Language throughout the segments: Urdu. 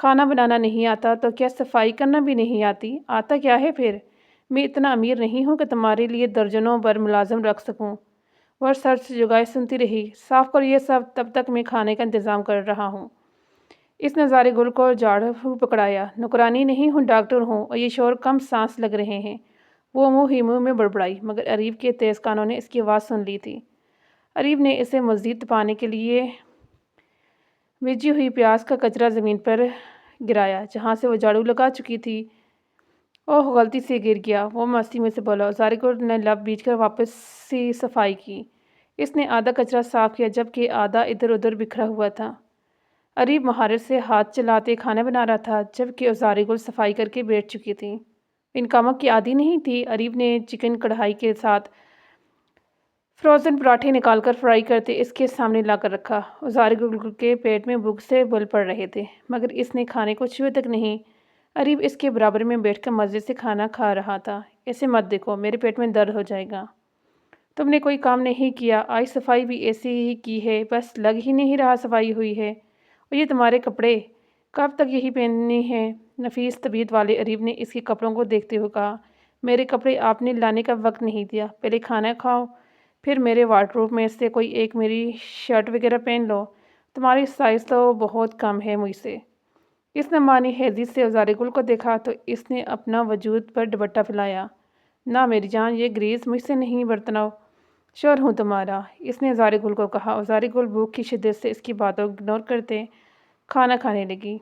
کھانا بنانا نہیں آتا تو کیا صفائی کرنا بھی نہیں آتی؟ آتا کیا ہے پھر؟ میں اتنا امیر نہیں ہوں کہ تمہارے لیے درجنوں بر ملازم رکھ سکوں۔ وہ سر سے جگائے سنتی رہی۔ صاف کرو یہ سب، تب تک میں کھانے کا انتظام کر رہا ہوں۔ اس نے ہزارے گل کو جھاڑو پکڑایا۔ نوکرانی نہیں ہوں، ڈاکٹر ہوں، اور یہ شور کم سانس لگ رہے ہیں۔ وہ منہ ہی منہ میں بڑبڑائی، مگر اریب کے تیز کانوں نے اس کی آواز سن لی تھی۔ اریب نے اسے مزید تپانے کے لیے بھیجی ہوئی پیاز کا کچرا زمین پر گرایا جہاں سے وہ جھاڑو لگا چکی تھی۔ اوہ، غلطی سے گر گیا، وہ مستی میں سے بولا۔ ہزارے گل نے لب بیچ کر واپس سی صفائی کی۔ اس نے آدھا کچرا صاف کیا جبکہ آدھا ادھر ادھر بکھرا ہوا تھا۔ اریب مہارت سے ہاتھ چلاتے کھانا بنا رہا تھا جبکہ ہزارے گل صفائی کر کے بیٹھ چکی تھی۔ ان کاموں کی عادی نہیں تھی۔ اریب نے چکن کڑھائی کے ساتھ فروزن پراٹھے نکال کر فرائی کرتے اس کے سامنے لا کر رکھا۔ ہزارے گل کے پیٹ میں بھوک سے بل پڑ رہے تھے مگر اس نے کھانے کو چھوئے تک نہیں۔ اریب اس کے برابر میں بیٹھ کر مزے سے کھانا کھا رہا تھا۔ ایسے مت دیکھو، میرے پیٹ میں درد ہو جائے گا۔ تم نے کوئی کام نہیں کیا، آج صفائی بھی ایسی ہی کی ہے، بس لگ ہی نہیں رہا صفائی ہوئی ہے۔ اور یہ تمہارے کپڑے، کب تک یہی پہننے ہیں؟ نفیس طبیعت والے اریب نے اس کے کپڑوں کو دیکھتے ہوئے کہا۔ میرے کپڑے آپ نے لانے کا وقت نہیں دیا، پہلے کھانا کھاؤ، پھر میرے وارڈروب میں سے کوئی ایک میری شرٹ وغیرہ پہن لو، تمہاری سائز تو بہت کم ہے مجھ سے۔ اس نے معنی حیرت سے ہزارے گل کو دیکھا تو اس نے اپنا وجود پر دوپٹہ پھیلایا۔ نہ میری جان، یہ گریز مجھ سے نہیں برتنا، شوہر ہوں تمہارا، اس نے ہزارے گل کو کہا۔ ہزارے گل بھوک کی شدت سے اس کی باتوں کو اگنور کرتے کھانا کھانے لگی۔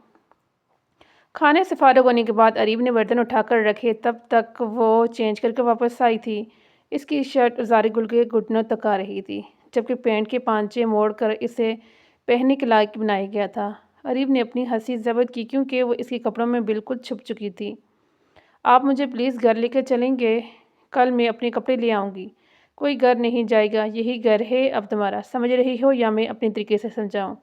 کھانے سے فارغ ہونے کے بعد اریب نے برتن اٹھا کر رکھے، تب تک وہ چینج کر کے واپس آئی تھی۔ اس کی شرٹ ہزارے گل کے گھٹنوں تک آ رہی تھی جبکہ پینٹ کے پانچے موڑ کر اسے پہننے کے لائق بنایا گیا تھا۔ اریب نے اپنی ہنسی ضبط کی کیونکہ وہ اس کے کپڑوں میں بالکل چھپ چکی تھی۔ آپ مجھے پلیز گھر لے کر چلیں گے؟ کل میں اپنے کپڑے لے آؤں گی۔ کوئی گھر نہیں جائے گا، یہی گھر ہے اب تمہارا، سمجھ رہی ہو یا میں اپنے طریقے سے سمجھاؤں؟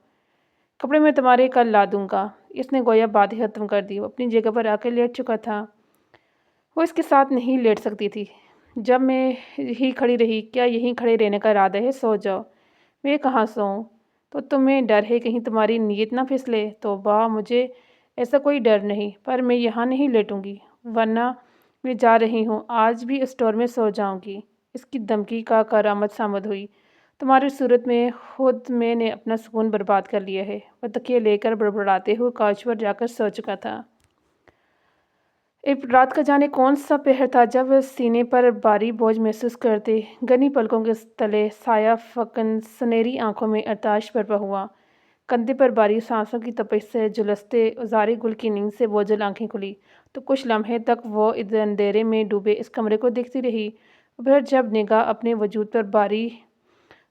کپڑے میں تمہارے کل لا دوں گا۔ اس نے گویا بات ہی ختم کر دی۔ وہ اپنی جگہ پر آ کر لیٹ چکا تھا۔ وہ اس کے ساتھ نہیں لیٹ سکتی تھی۔ جب میں ہی کھڑی رہی، کیا یہیں کھڑے رہنے کا ارادہ ہے؟ سو جاؤ۔ میں کہاں سوؤں؟ تو تمہیں ڈر ہے کہیں تمہاری نیت نہ پھسلے؟ توبہ، مجھے ایسا کوئی ڈر نہیں، پر میں یہاں نہیں لیٹوں گی، ورنہ میں جا رہی ہوں، آج بھی اسٹور میں سو جاؤں گی۔ اس کی دھمکی کا کارآمد ثابت ہوئی۔ تمہاری صورت میں خود میں نے اپنا سکون برباد کر لیا ہے۔ وہ تکیے لے کر بڑبڑاتے ہوئے کاؤچ پر جا کر سو چکا تھا۔ رات کا جانے کون سا پہر تھا جب سینے پر بھاری بوجھ محسوس کرتے گھنی پلکوں کے تلے سایہ فکن سنہری آنکھوں میں ارتعاش برپا ہوا۔ کندھے پر بھاری سانسوں کی تپش سے جھلستے ہزارے گل کی نیند سے بوجھل آنکھیں کھلی تو کچھ لمحے تک وہ اندھیرے میں ڈوبے اس کمرے کو دیکھتی رہی۔ پھر جب نگاہ اپنے وجود پر بھاری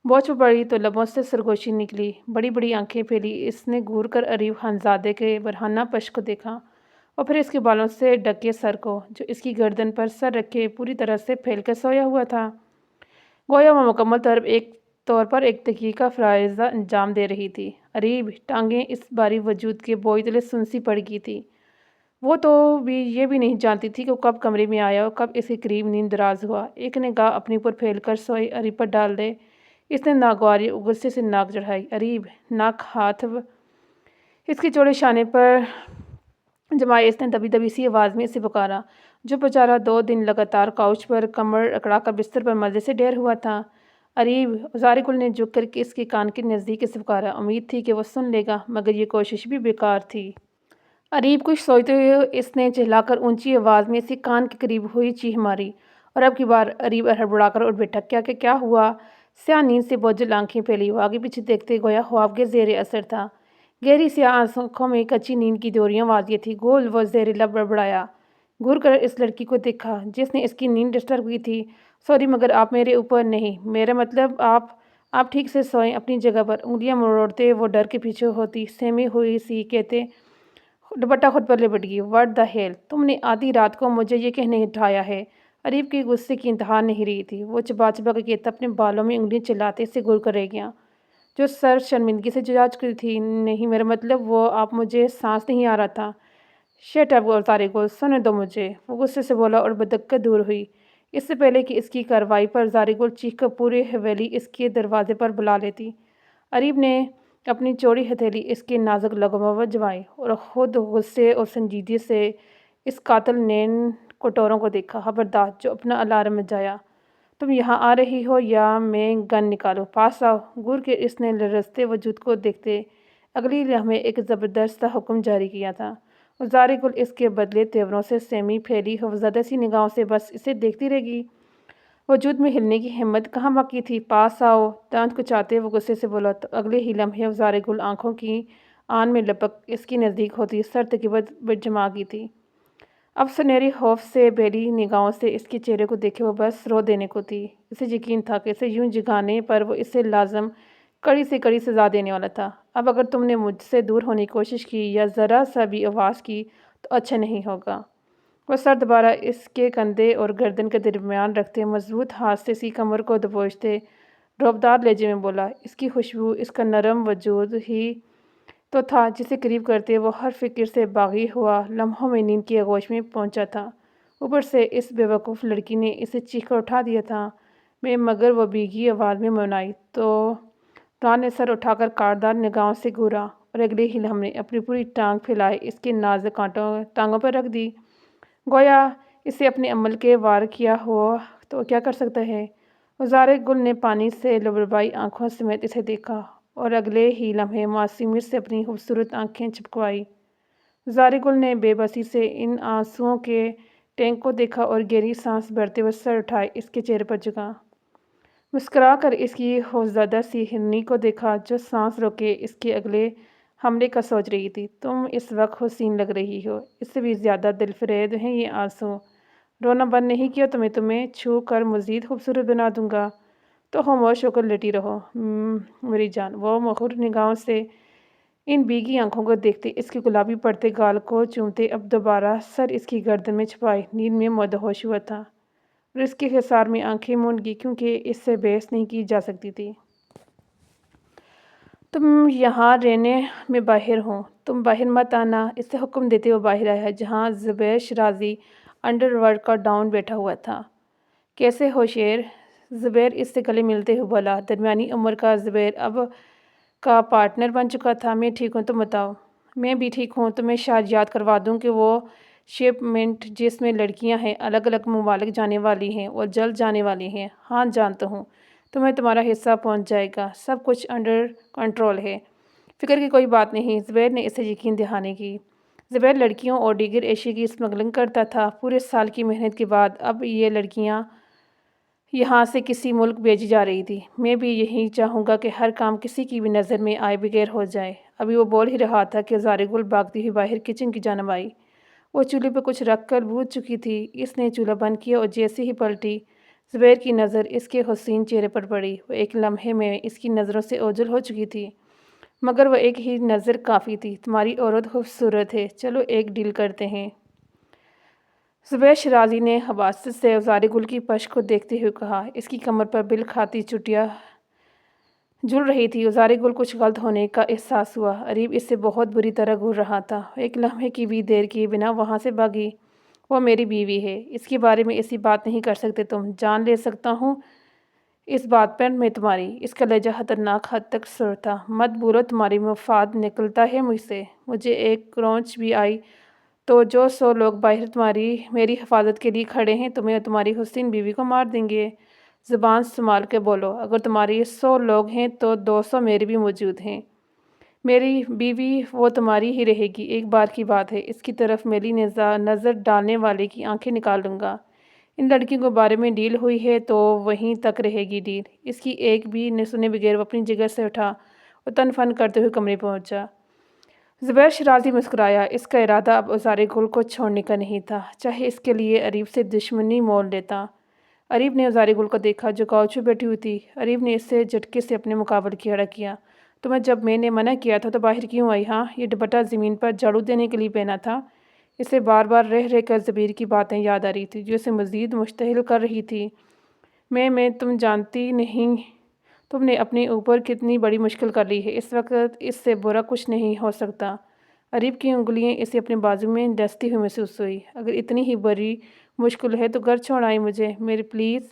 بوجھ پر پڑی تو لبوں سے سرگوشی نکلی، بڑی بڑی آنکھیں پھیلی۔ اس نے گھور کر اریب خانزادے کے برہنہ پش کو دیکھا اور پھر اس کے بالوں سے ڈھکے سر کو، جو اس کی گردن پر سر رکھے پوری طرح سے پھیل کر سویا ہوا تھا، گویا وہ مکمل طور پر ایک تحقیق کا فرائض انجام دے رہی تھی۔ اریب ٹانگیں اس بھاری وجود کے بوجھ تلے سنسی پڑ گئی تھی۔ وہ تو یہ بھی نہیں جانتی تھی کہ وہ کب کمرے میں آیا اور کب اس کے قریب نیند دراز ہوا۔ ایک نگاہ اپنے اوپر پھیل کر سوئے اریب پر ڈال دے اس نے ناگواری غصے سے ناک چڑھائی۔ اریب! ناک ہاتھ اس کے چوڑے شانے پر جمائے اس نے دبی دبی سی آواز میں اسے پکارا، جو بیچارہ 2 دن لگاتار کاؤچ پر کمر اکڑا کر بستر پر مزے سے ڈیر ہوا تھا۔ اریب! ہزارے گل نے جھک کر اس کے کان کے نزدیک اسے پکارا۔ امید تھی کہ وہ سن لے گا مگر یہ کوشش بھی بیکار تھی۔ اریب! کچھ سوچتے ہوئے اس نے چہلا کر اونچی آواز میں اسے کان کے قریب ہوئی چیخ ماری اور اب کی بار اریب ہڑبڑا کر اٹھ بیٹھا۔ کیا ہوا؟ سیاہ نیند سے بوجھل آنکھیں پھیلی، وہ آگے پیچھے دیکھتے گویا خواب کے زیر اثر تھا۔ گہری سیاہ آنکھوں میں کچی نیند کی ڈوریاں واضح تھیں۔ گول وہ زیر لب بڑبڑایا۔ گھور کر اس لڑکی کو دیکھا جس نے اس کی نیند ڈسٹرب کی تھی۔ سوری مگر آپ میرے اوپر نہیں، میرا مطلب آپ ٹھیک سے سوئیں اپنی جگہ پر۔ انگلیاں مروڑتے وہ ڈر کے پیچھے ہوتی سہمی ہوئی سی کہتے دوپٹہ خود پر لپٹ گئی۔ What the hell! تم نے آدھی رات کو مجھے یہ کہنے اٹھایا ہے؟ اریب کی غصے کی انتہا نہیں رہی تھی۔ وہ چبا چبا کر کہتا اپنے بالوں میں انگلیاں چلاتے سے گھور کر رہ گیا، جو سر شرمندگی سے جھکا چکی تھی۔ نہیں، میرا مطلب وہ آپ مجھے سانس نہیں آ رہا تھا۔ شٹ اپ ہزارے گل، سونے دو مجھے، وہ غصے سے بولا اور بدقت دور ہوئی۔ اس سے پہلے کہ اس کی کارروائی پر ہزارے گل چیخ کر پوری حویلی اس کے دروازے پر بلا لیتی، اریب نے اپنی چوڑی ہتھیلی اس کے نازک لبوں پر جمائی اور خود غصے اور سنجیدگی سے اس قاتل نین کٹوروں کو دیکھا۔ خبردار، جو اپنا الارم بجایا، تم یہاں آ رہی ہو یا میں گن نکالوں؟ پاس آؤ۔ گر کے اس نے لرزتے وجود کو دیکھتے اگلی لمحے ایک زبردست سا حکم جاری کیا تھا۔ زارِ گل اس کے بدلے تیوروں سے سہمی پھیلی خوفزدہ سی نگاہوں سے بس اسے دیکھتی رہ گئی۔ وجود میں ہلنے کی ہمت کہاں باقی تھی۔ پاس آؤ، دانت کچاتے وہ غصے سے بولا تو اگلے ہی لمحے زارِ گل آنکھوں کی آن میں لپک اس کی نزدیک ہوتی سر تکیہ جما گئی تھی۔ اب سنہری خوف سے بیلی نگاہوں سے اس کے چہرے کو دیکھے وہ بس رو دینے کو تھی۔ اسے یقین تھا کہ اسے یوں جگانے پر وہ اسے لازم کڑی سے کڑی سزا دینے والا تھا۔ اب اگر تم نے مجھ سے دور ہونے کی کوشش کی یا ذرا سا بھی آواز کی تو اچھا نہیں ہوگا۔ وہ سر دوبارہ اس کے کندھے اور گردن کے درمیان رکھتے مضبوط ہاتھ سے اس کی کمر کو دبوچتے رعبدار لہجے میں بولا۔ اس کی خوشبو، اس کا نرم وجود ہی تو تھا جسے قریب کرتے وہ ہر فکر سے باغی ہوا لمحوں میں نیند کی آغوش میں پہنچا تھا۔ اوپر سے اس بے وقوف لڑکی نے اسے چیخ کر اٹھا دیا تھا۔ میں مگر وہ بھیگی آواز میں منائی تو ران نے سر اٹھا کر کاٹدار نگاہوں سے گھورا اور اگلے ہی لمحے اپنی پوری ٹانگ پھیلائے اس کے نازک ٹانگوں پر رکھ دی، گویا اسے اپنے عمل کے وار کیا ہوا تو کیا کر سکتا ہے۔ زارِ گل نے پانی سے لبربائی آنکھوں سمیت اسے دیکھا اور اگلے ہی لمحے معصومیت سے اپنی خوبصورت آنکھیں چپکوائی۔ زارِ گل نے بے بسی سے ان آنسوؤں کے ٹینک کو دیکھا اور گہری سانس بھرتے ہوئے سر اٹھائے اس کے چہرے پر جھکا۔ مسکرا کر اس کی خوفزدہ سی ہرنی کو دیکھا جو سانس روکے اس کے اگلے حملے کا سوچ رہی تھی۔ تم اس وقت حسین لگ رہی ہو، اس سے بھی زیادہ دلفریب ہیں یہ آنسو۔ رونا بند نہیں کیا تو میں تمہیں چھو کر مزید خوبصورت بنا دوں گا۔ تو خاموش ہو کر لیٹی رہو میری جان۔ وہ مخور نگاہوں سے ان بھیگی آنکھوں کو دیکھتے اس کے گلابی پڑتے گال کو چومتے اب دوبارہ سر اس کی گردن میں چھپائے نیند میں مدہوش ہوا تھا اور اس کے حصار میں آنکھیں موند گئی کیونکہ اس سے بحث نہیں کی جا سکتی تھی۔ تم یہاں رہنے میں باہر ہوں، تم باہر مت آنا۔ اس سے حکم دیتے وہ باہر آیا جہاں زبیر شیرازی انڈر ورلڈ کا ڈان بیٹھا ہوا تھا۔ کیسے ہو شیر؟ زبیر اس سے گلے ملتے ہوئے بولا۔ درمیانی عمر کا زبیر اب کا پارٹنر بن چکا تھا۔ میں ٹھیک ہوں، تم بتاؤ؟ میں بھی ٹھیک ہوں۔ تمہیں شاید یاد کروا دوں کہ وہ شپ منٹ جس میں لڑکیاں ہیں الگ الگ ممالک جانے والی ہیں اور جلد جانے والی ہیں۔ ہاں جانتا ہوں، تمہیں تمہارا حصہ پہنچ جائے گا، سب کچھ انڈر کنٹرول ہے، فکر کی کوئی بات نہیں۔ زبیر نے اسے یقین دہانی کی۔ زبیر لڑکیوں اور دیگر اشیاء کی اسمگلنگ کرتا تھا۔ پورے سال کی محنت کے بعد اب یہ لڑکیاں یہاں سے کسی ملک بھیجی جا رہی تھی۔ میں بھی یہی چاہوں گا کہ ہر کام کسی کی بھی نظر میں آئے بغیر ہو جائے۔ ابھی وہ بول ہی رہا تھا کہ زارِ گل بھاگتی ہوئی باہر کچن کی جانب آئی۔ وہ چولہے پہ کچھ رکھ کر بھول چکی تھی۔ اس نے چولہا بند کیا اور جیسے ہی پلٹی زبیر کی نظر اس کے حسین چہرے پر پڑی۔ وہ ایک لمحے میں اس کی نظروں سے اوجھل ہو چکی تھی، مگر وہ ایک ہی نظر کافی تھی۔ تمہاری عورت خوبصورت ہے، چلو ایک ڈیل کرتے ہیں۔ زبیر شیرازی نے حماست سے زارِ گل کی پشت کو دیکھتے ہوئے کہا۔ اس کی کمر پر بل کھاتی چوٹیاں جھول رہی تھی۔ زارِ گل کچھ غلط ہونے کا احساس ہوا۔ اریب اس سے بہت بری طرح گھور رہا تھا۔ ایک لمحے کی بھی دیر کیے بنا وہاں سے بھاگی۔ وہ میری بیوی ہے، اس کے بارے میں ایسی بات نہیں کر سکتے تم۔ جان لے سکتا ہوں اس بات پر میں تمہاری۔ اس کا لہجہ خطرناک حد تک سرد تھا۔ مت بولو، تمہاری مفاد نکلتا ہے مجھ سے۔ مجھے ایک کرونچ بھی آئی تو جو 100 لوگ باہر میری حفاظت کے لیے کھڑے ہیں تمہیں اور تمہاری حسین بیوی کو مار دیں گے۔ زبان سنبھال کے بولو، اگر تمہاری 100 لوگ ہیں تو 200 میرے بھی موجود ہیں۔ میری بیوی وہ تمہاری ہی رہے گی۔ ایک بار کی بات ہے، اس کی طرف میلی نظر ڈالنے والے کی آنکھیں نکال دوں گا۔ ان لڑکیوں کے بارے میں ڈیل ہوئی ہے تو وہیں تک رہے گی ڈیل۔ اس کی ایک بھی سنے بغیر وہ اپنی جگہ سے اٹھا اور تن فن کرتے ہوئے کمرے پہنچا۔ زبیر شیرازی مسکرایا۔ اس کا ارادہ اب زارِ گل کو چھوڑنے کا نہیں تھا، چاہے اس کے لیے اریب سے دشمنی مول لیتا۔ اریب نے زارِ گل کو دیکھا جو کاؤچ پہ بیٹھی ہوئی تھی۔ اریب نے اسے جھٹکے سے اپنے مقابل کھڑا کیا۔ تمہیں جب میں نے منع کیا تھا تو باہر کیوں آئی؟ ہاں، یہ دوپٹہ زمین پر جھاڑو دینے کے لیے پہنا تھا۔ اسے بار بار رہ کر زبیر کی باتیں یاد آ رہی تھی جو اسے مزید مشتعل کر رہی تھی۔ میں تم جانتی نہیں تم نے اپنے اوپر کتنی بڑی مشکل کر لی ہے۔ اس وقت اس سے برا کچھ نہیں ہو سکتا۔ اریب کی انگلیاں اسے اپنے بازو میں ڈستی ہوئی محسوس ہوئی۔ اگر اتنی ہی بڑی مشکل ہے تو گھر چھوڑ آئیں مجھے، میری پلیز۔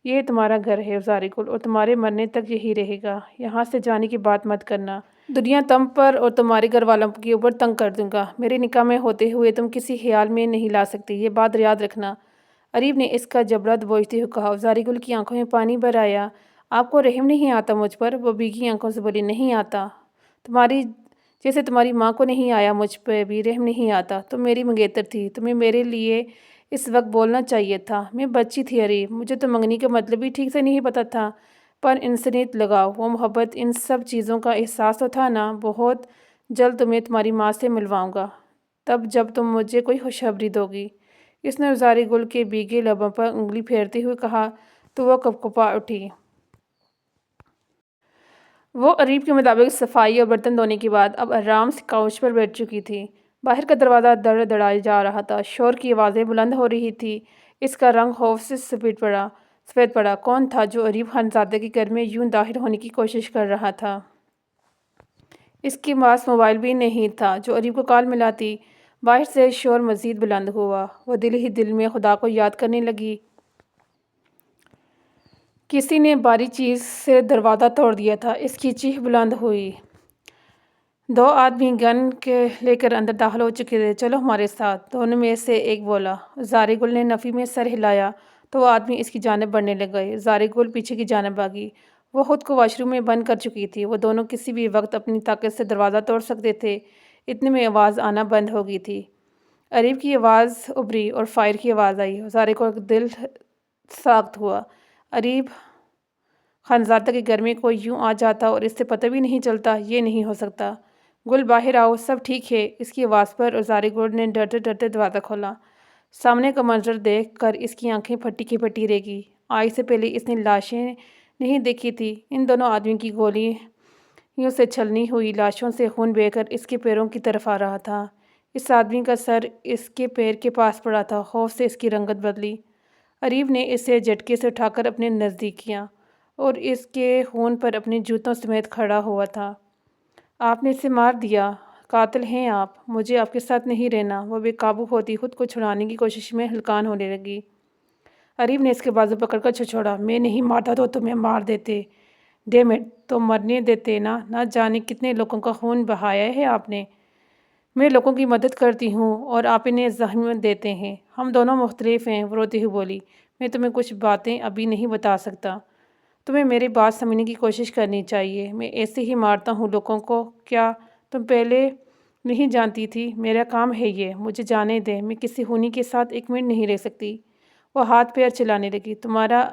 یہ تمہارا گھر ہے زارِ گل اور تمہارے مرنے تک یہی رہے گا۔ یہاں سے جانے کی بات مت کرنا۔ دنیا تم پر اور تمہارے گھر والوں کے اوپر تنگ کر دوں گا۔ میرے نکاح میں ہوتے ہوئے تم کسی خیال میں نہیں لا سکتی، یہ بات یاد رکھنا۔ عریب نے اس کا جبڑا دبوچتے ہوئے کہا۔ زاری گل کی آنکھوں میں پانی بھر آیا۔ آپ کو رحم نہیں آتا مجھ پر؟ وہ بھیگی آنکھوں سے بولی۔ نہیں آتا، تمہاری جیسے تمہاری ماں کو نہیں آیا، مجھ پہ بھی رحم نہیں آتا۔ تم میری منگیتر تھی، تمہیں میرے لیے اس وقت بولنا چاہیے تھا۔ میں بچی تھی عریب، مجھے تو منگنی کا مطلب بھی ٹھیک سے نہیں پتہ تھا، پر انسانیت لگاؤ، وہ محبت، ان سب چیزوں کا احساس تو تھا نا۔ بہت جلد تمہیں تمہاری ماں سے ملواؤں گا، تب جب تم مجھے کوئی خوشخبری دو گی۔ اس نے زاری گل کے بھیگے لبوں پر انگلی پھیرتے ہوئے کہا تو وہ کپکپا اٹھی۔ وہ عریب کے مطابق صفائی اور برتن دھونے کے بعد اب آرام سے کاؤچ پر بیٹھ چکی تھی۔ باہر کا دروازہ دڑ دڑائے جا رہا تھا، شور کی آوازیں بلند ہو رہی تھی، اس کا رنگ خوف سے سفید پڑا۔ کون تھا جو عریب خانزادہ کے گھر میں یوں داخل ہونے کی کوشش کر رہا تھا؟ اس کے پاس موبائل بھی نہیں تھا جو عریب کو کال ملاتی۔ باہر سے شور مزید بلند ہوا۔ وہ دل ہی دل میں خدا کو یاد کرنے لگی۔ کسی نے بھاری چیز سے دروازہ توڑ دیا تھا، اس کی چیخ بلند ہوئی۔ دو آدمی گن لے کر اندر داخل ہو چکے تھے۔ چلو ہمارے ساتھ، دونوں میں سے ایک بولا۔ زاری گل نے نفی میں سر ہلایا تو وہ آدمی اس کی جانب بڑھنے لگ گئے۔ زاری گل پیچھے کی جانب بھاگی۔ وہ خود کو واش روم میں بند کر چکی تھی۔ وہ دونوں کسی بھی وقت اپنی طاقت سے دروازہ توڑ سکتے تھے۔ اتنے میں آواز آنا بند ہو گئی تھی۔ عریب کی آواز ابھری اور فائر کی آواز آئی۔ زاری کو دل سخت ہوا۔ عریب خانزادہ کے گھر میں کوئی یوں آ جاتا اور اس سے پتہ بھی نہیں چلتا، یہ نہیں ہو سکتا۔ گل باہر آؤ، سب ٹھیک ہے؟ اس کی آواز پر زاری گل نے ڈرتے ڈرتے دروازہ کھولا۔ سامنے کا منظر دیکھ کر اس کی آنکھیں پھٹی کی پھٹی رہ گئی۔ آج سے پہلے اس نے لاشیں نہیں دیکھی تھی۔ ان دونوں آدمیوں کی گولیوں سے چھلنی ہوئی لاشوں سے خون بہہ کر اس کے پیروں کی طرف آ رہا تھا۔ اس آدمی کا سر اس کے پیر کے پاس پڑا تھا۔ خوف سے اس کی رنگت بدلی۔ عریب نے اسے جھٹکے سے اٹھا کر اپنے نزدیک کیا اور اس کے خون پر اپنے جوتوں سمیت کھڑا ہوا تھا۔ آپ نے اسے مار دیا، قاتل ہیں آپ، مجھے آپ کے ساتھ نہیں رہنا۔ وہ بے قابو ہوتی خود کو چھڑانے کی کوشش میں ہلکان ہونے لگی۔ عریب نے اس کے بازو پکڑ کر چھچوڑا۔ میں نہیں مارتا تو تمہیں مار دیتے، ڈیم اٹ، تو مرنے دیتے نا۔ نہ جانے کتنے لوگوں کا خون بہایا ہے آپ نے۔ میں لوگوں کی مدد کرتی ہوں اور آپ انہیں زخم دیتے ہیں۔ ہم دونوں مختلف ہیں، وہ روتی ہوئی بولی۔ میں تمہیں کچھ باتیں ابھی نہیں بتا سکتا، تمہیں میری بات سمجھنے کی کوشش کرنی چاہیے۔ میں ایسے ہی مارتا ہوں لوگوں کو، کیا تم پہلے نہیں جانتی تھی؟ میرا کام ہے یہ، مجھے جانے دیں، میں کسی خونی کے ساتھ ایک منٹ نہیں رہ سکتی۔ وہ ہاتھ پیر چلانے لگی۔ تمہارا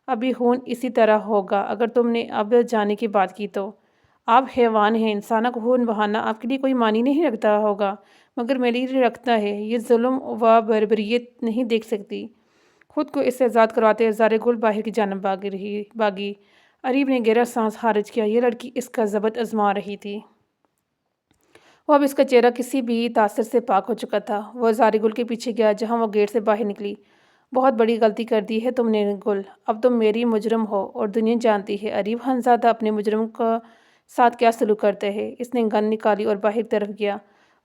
ابھی خون اسی طرح ہوگا اگر تم نے اب جانے کی بات کی تو۔ آپ حیوان ہیں، انسانوں کو خون بہانا آپ کے لیے کوئی معنی نہیں رکھتا ہوگا، مگر میرے لیے رکھتا ہے۔ یہ ظلم و بربریت نہیں دیکھ سکتی۔ خود کو اس سے آزاد کرواتے زاری گل باہر کی جانب بھاگی۔ عریب نے گہرا سانس خارج کیا۔ یہ لڑکی اس کا ضبط آزما رہی تھی۔ وہ اب اس کا چہرہ کسی بھی تاثر سے پاک ہو چکا تھا۔ وہ زاری گل کے پیچھے گیا جہاں وہ گیٹ سے باہر نکلی۔ بہت بڑی غلطی کر دی ہے تم نے گل، اب تم میری مجرم ہو اور دنیا جانتی ہے عریب خانزادہ اپنے مجرم کا ساتھ کیا سلوک کرتے ہیں۔ اس نے گن نکالی اور باہر کی طرف گیا۔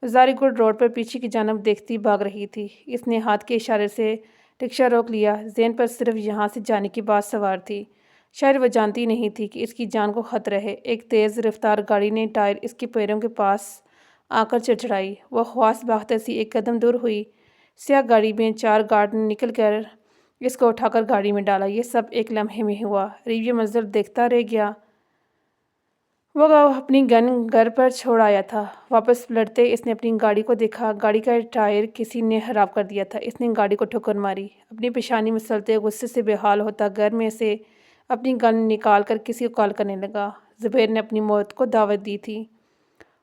زاری گل روڈ پر پیچھے کی جانب دیکھتی بھاگ رہی تھی۔ اس نے ہاتھ کے اشارے سے رکشہ روک لیا۔ ذہن پر صرف یہاں سے جانے کی بات سوار تھی۔ شاید وہ جانتی نہیں تھی کہ اس کی جان کو خطرہ ہے۔ ایک تیز رفتار گاڑی نے ٹائر اس کے پیروں کے پاس آ کر چڑچڑائی۔ وہ خواص باختہ سی ایک قدم دور ہوئی۔ سیاہ گاڑی میں چار گارڈ نے نکل کر اس کو اٹھا کر گاڑی میں ڈالا۔ یہ سب ایک لمحے میں ہوا۔ عریب یہ منظر دیکھتا رہ گیا۔ وہ اپنی گن گھر پر چھوڑ آیا تھا۔ واپس پلٹتے اس نے اپنی گاڑی کو دیکھا۔ گاڑی کا ٹائر کسی نے خراب کر دیا تھا۔ اس نے گاڑی کو ٹھوکر ماری۔ اپنی پیشانی مسلتے غصے سے بے حال ہوتا گھر میں سے اپنی گن نکال کر کسی کو کال کرنے لگا۔ زبیر نے اپنی موت کو دعوت دی تھی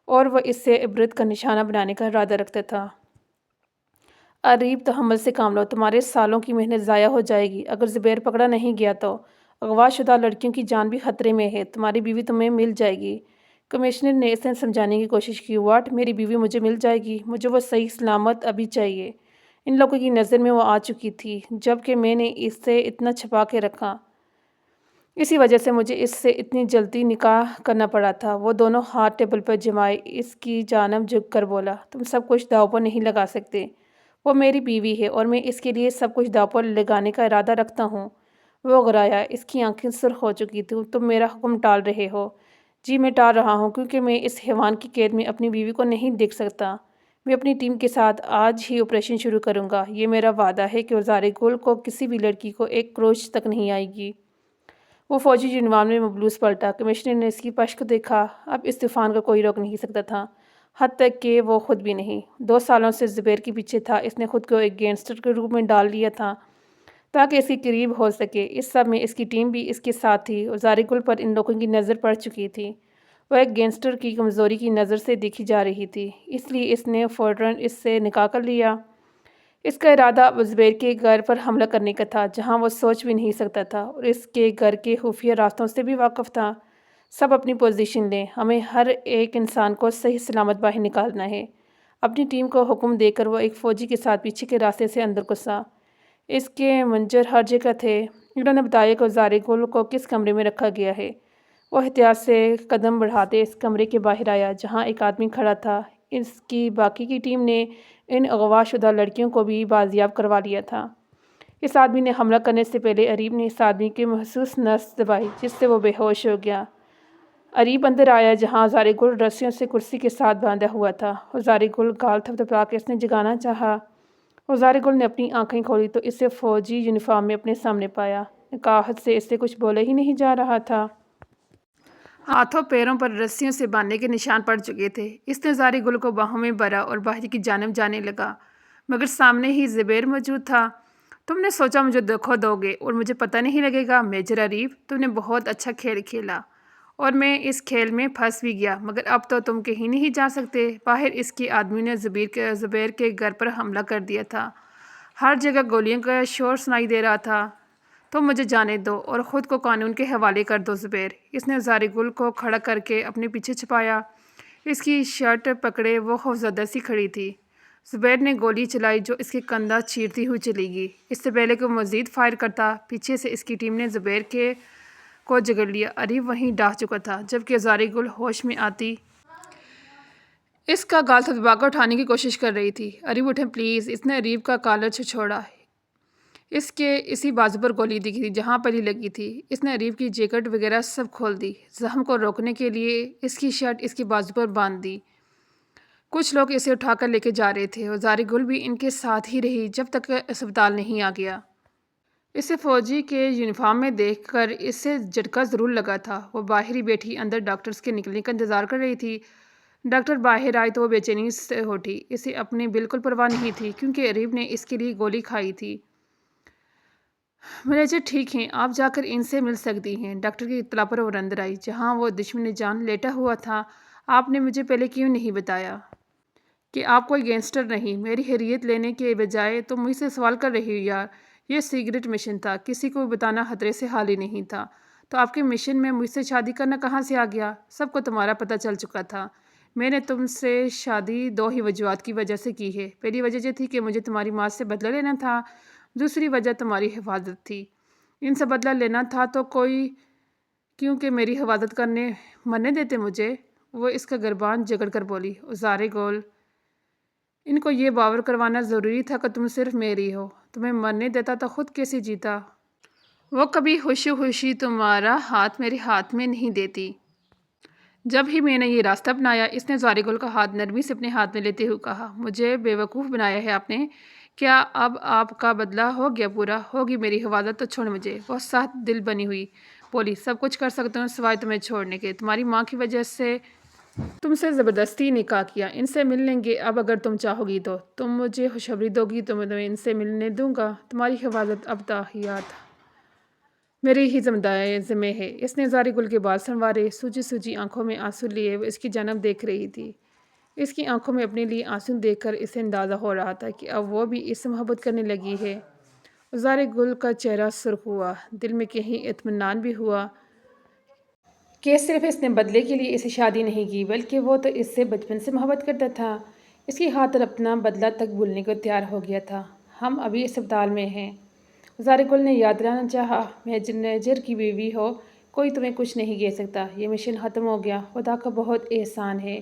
اور وہ اس سے عبرت کا نشانہ بنانے کا ارادہ رکھتا تھا۔ عریب تحمل سے کام لو، تمہارے سالوں کی محنت ضائع ہو جائے گی اگر زبیر پکڑا نہیں گیا تو۔ اغوا شدہ لڑکیوں کی جان بھی خطرے میں ہے، تمہاری بیوی تمہیں مل جائے گی۔ کمشنر نے اسے سمجھانے کی کوشش کی۔ واٹ، میری بیوی مجھے مل جائے گی؟ مجھے وہ صحیح سلامت ابھی چاہیے۔ ان لوگوں کی نظر میں وہ آ چکی تھی جب کہ میں نے اسے اتنا چھپا کے رکھا، اسی وجہ سے مجھے اس سے اتنی جلدی نکاح کرنا پڑا تھا۔ وہ دونوں ہاتھ ٹیبل پر جمائے اس کی جانب جھک کر بولا۔ تم سب کچھ داؤ پر نہیں لگا سکتے، وہ میری بیوی ہے اور میں اس کے لیے سب کچھ داؤ پر لگانے کا ارادہ رکھتا ہوں۔ وہ گرایا، اس کی آنکھیں سرخ ہو چکی تھیں۔ تم میرا حکم ٹال رہے ہو، جی میں ٹال رہا ہوں کیونکہ میں اس حیوان کی قید میں اپنی بیوی کو نہیں دیکھ سکتا۔ میں اپنی ٹیم کے ساتھ آج ہی آپریشن شروع کروں گا۔ یہ میرا وعدہ ہے کہ وزار گل کو کسی بھی لڑکی کو ایک کروچ تک نہیں آئے گی۔ وہ فوجی یونیفارم میں ملبوس پلٹا۔ کمشنر نے اس کی پشک دیکھا۔ اب اس طوفان کو کوئی روک نہیں سکتا تھا، حد تک کہ وہ خود بھی نہیں۔ 2 سالوں سے زبیر کے پیچھے تھا۔ اس نے خود کو ایک گینگسٹر کے روپ میں ڈال لیا تھا تاکہ اس کے قریب ہو سکے۔ اس سب میں اس کی ٹیم بھی اس کے ساتھ تھی۔ وزار گل پر ان لوگوں کی نظر پڑ چکی تھی۔ وہ ایک گینگسٹر کی کمزوری کی نظر سے دیکھی جا رہی تھی، اس لیے اس نے فوراً اس سے نکاح کر لیا۔ اس کا ارادہ اب زبیر کے گھر پر حملہ کرنے کا تھا، جہاں وہ سوچ بھی نہیں سکتا تھا، اور اس کے گھر کے خفیہ راستوں سے بھی واقف تھا۔ سب اپنی پوزیشن لیں، ہمیں ہر ایک انسان کو صحیح سلامت باہر نکالنا ہے۔ اپنی ٹیم کو حکم دے کر وہ ایک فوجی کے ساتھ پیچھے کے راستے سے اندر گھسا۔ اس کے منجر ہر جگہ تھے۔ انہوں نے بتایا کہ وزار گل کو کس کمرے میں رکھا گیا ہے۔ وہ احتیاط سے قدم بڑھاتے اس کمرے کے باہر آیا جہاں ایک آدمی کھڑا تھا۔ اس کی باقی کی ٹیم نے ان اغوا شدہ لڑکیوں کو بھی بازیاب کروا لیا تھا۔ اس آدمی نے حملہ کرنے سے پہلے اریب نے اس آدمی کی محسوس نس دبائی، جس سے وہ بے ہوش ہو گیا۔ اریب اندر آیا جہاں وزار گل رسیوں سے کرسی کے ساتھ باندھا ہوا تھا۔ وزار گل گال تھپتھپا کے اس نے جگانا چاہا۔ وزار گل نے اپنی آنکھیں کھولی تو اسے فوجی یونیفارم میں اپنے سامنے پایا۔ نکاحت سے اس سے کچھ بولا ہی نہیں جا رہا تھا۔ ہاتھوں پیروں پر رسیوں سے باندھنے کے نشان پڑ چکے تھے۔ اس نے وزار گل کو باہوں میں بھرا اور باہر کی جانب جانے لگا، مگر سامنے ہی زبیر موجود تھا۔ تم نے سوچا مجھے دھوکہ دو گے اور مجھے پتہ نہیں لگے گا میجر اریب، تم نے بہت اچھا کھیل کھیلا اور میں اس کھیل میں پھنس بھی گیا، مگر اب تو تم کہیں نہیں جا سکتے۔ باہر اس کے آدمی نے زبیر کے گھر پر حملہ کر دیا تھا۔ ہر جگہ گولیوں کا شور سنائی دے رہا تھا۔ تم مجھے جانے دو اور خود کو قانون کے حوالے کر دو زبیر۔ اس نے وزار گل کو کھڑا کر کے اپنے پیچھے چھپایا۔ اس کی شرٹ پکڑے وہ خوفزدہ سی کھڑی تھی۔ زبیر نے گولی چلائی جو اس کے کندھا چیرتی ہوئی چلی گئی۔ اس سے پہلے کہ وہ مزید فائر کرتا، پیچھے سے اس کی ٹیم نے زبیر کو جگڑ لیا۔ اریب وہیں ڈاہ چکا تھا، جبکہ وزار گل ہوش میں آتی اس کا گال تھپتھپا کر اٹھانے کی کوشش کر رہی تھی۔ اریب اٹھیں پلیز۔ اس نے اریب کا کالر چھوڑا۔ اس کے اسی بازو پر گولی دکھی تھی جہاں پہلی لگی تھی۔ اس نے اریب کی جیکٹ وغیرہ سب کھول دی۔ زخم کو روکنے کے لیے اس کی شرٹ اس کے بازو پر باندھ دی۔ کچھ لوگ اسے اٹھا کر لے کے جا رہے تھے۔ وزار گل بھی ان کے ساتھ ہی رہی جب تک اسپتال نہیں آ گیا۔ اسے فوجی کے یونیفارم میں دیکھ کر اسے جھٹکا ضرور لگا تھا۔ وہ باہر ہی بیٹھی اندر ڈاکٹرز کے نکلنے کا انتظار کر رہی تھی۔ ڈاکٹر باہر آئے تو وہ بے چینی سے اٹھی۔ اسے اپنی بالکل پرواہ نہیں تھی کیونکہ اریب نے اس کے لیے گولی کھائی تھی۔ مینیجر ٹھیک ہیں، آپ جا کر ان سے مل سکتی ہیں۔ ڈاکٹر کی اطلاع پر وہ اندر آئی جہاں وہ دشمن جان لیٹا ہوا تھا۔ آپ نے مجھے پہلے کیوں نہیں بتایا کہ آپ کوئی گینگسٹر نہیں؟ میری حیثیت لینے کے بجائے تم مجھ سے سوال کر رہی ہو یار۔ یہ سیکرٹ مشن تھا، کسی کو بھی بتانا خطرے سے خالی نہیں تھا۔ تو آپ کے مشن میں مجھ سے شادی کرنا کہاں سے آ گیا؟ سب کو تمہارا پتہ چل چکا تھا۔ میں نے تم سے شادی 2 ہی وجوہات کی وجہ سے کی ہے۔ پہلی وجہ یہ تھی کہ مجھے تمہاری ماں سے بدلہ لینا تھا، دوسری وجہ تمہاری حفاظت تھی۔ ان سے بدلہ لینا تھا تو کوئی کیونکہ میری حفاظت کرنے مرنے دیتے مجھے؟ وہ اس کا گربان جگڑ کر بولی۔ وزار گل، ان کو یہ باور کروانا ضروری تھا کہ تم صرف میری ہو۔ تمہیں مرنے دیتا تو خود کیسے جیتا؟ وہ کبھی خوشی خوشی تمہارا ہاتھ میرے ہاتھ میں نہیں دیتی۔ جب ہی میں نے یہ راستہ اپنایا، اس نے وزار گل کا ہاتھ نرمی سے اپنے ہاتھ میں لیتے ہوئے کہا، مجھے بے وقوف بنایا ہے آپ نے۔ کیا اب آپ کا بدلہ ہو گیا پورا؟ ہوگی میری حفاظت تو چھوڑ مجھے۔ وہ سخت دل بنی ہوئی بولی، سب کچھ کر سکتا ہوں سوائے تمہیں چھوڑنے کے۔ تمہاری ماں کی وجہ سے تم سے زبردستی نکاح کیا۔ ان سے مل لیں گے اب اگر تم چاہو گی تو۔ تم مجھے خوشخبری دو گی تو میں تمہیں ان سے ملنے دوں گا۔ تمہاری حفاظت اب تاحیات میری ہی ذمہ ہے۔ اس نے وزار گل کے بال سنوارے، سوجی سوجی آنکھوں میں آنسو لیے وہ اس کی جانب دیکھ رہی تھی۔ اس کی آنکھوں میں اپنے لیے آنسو دیکھ کر اسے اندازہ ہو رہا تھا کہ اب وہ بھی اس سے محبت کرنے لگی ہے۔ وزار گل کا چہرہ سرخ ہوا، دل میں کہیں اطمینان بھی ہوا کہ صرف اس نے بدلے کے لیے اسے شادی نہیں کی بلکہ وہ تو اس سے بچپن سے محبت کرتا تھا۔ اس کی خاطر اپنا بدلہ تک بھولنے کو تیار ہو گیا تھا۔ ہم ابھی اسپتال میں ہیں۔ وزار گل نے یاد دلانا چاہا، مینیجر کی بیوی ہو، کوئی تمہیں کچھ نہیں کہہ سکتا۔ یہ مشن ختم ہو گیا، خدا کا بہت احسان ہے۔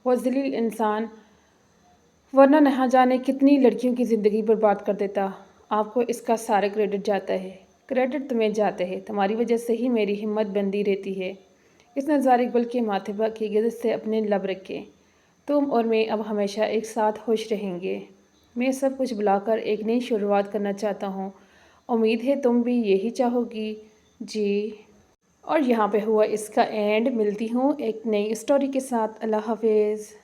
وہ ذلیل انسان ورنہ نہ جانے کتنی لڑکیوں کی زندگی برباد کر دیتا۔ آپ کو اس کا سارا کریڈٹ جاتا ہے۔ کریڈٹ تمہیں جاتا ہے، تمہاری وجہ سے ہی میری ہمت بندی رہتی ہے۔ اس نے زار اقبال کے ماتھے پر کی گرد سے اپنے لب رکھے۔ تم اور میں اب ہمیشہ ایک ساتھ خوش رہیں گے۔ میں سب کچھ بلا کر ایک نئی شروعات کرنا چاہتا ہوں۔ امید ہے تم بھی یہی چاہو گی۔ جی۔ اور یہاں پہ ہوا اس کا اینڈ۔ ملتی ہوں ایک نئی اسٹوری کے ساتھ۔ اللہ حافظ۔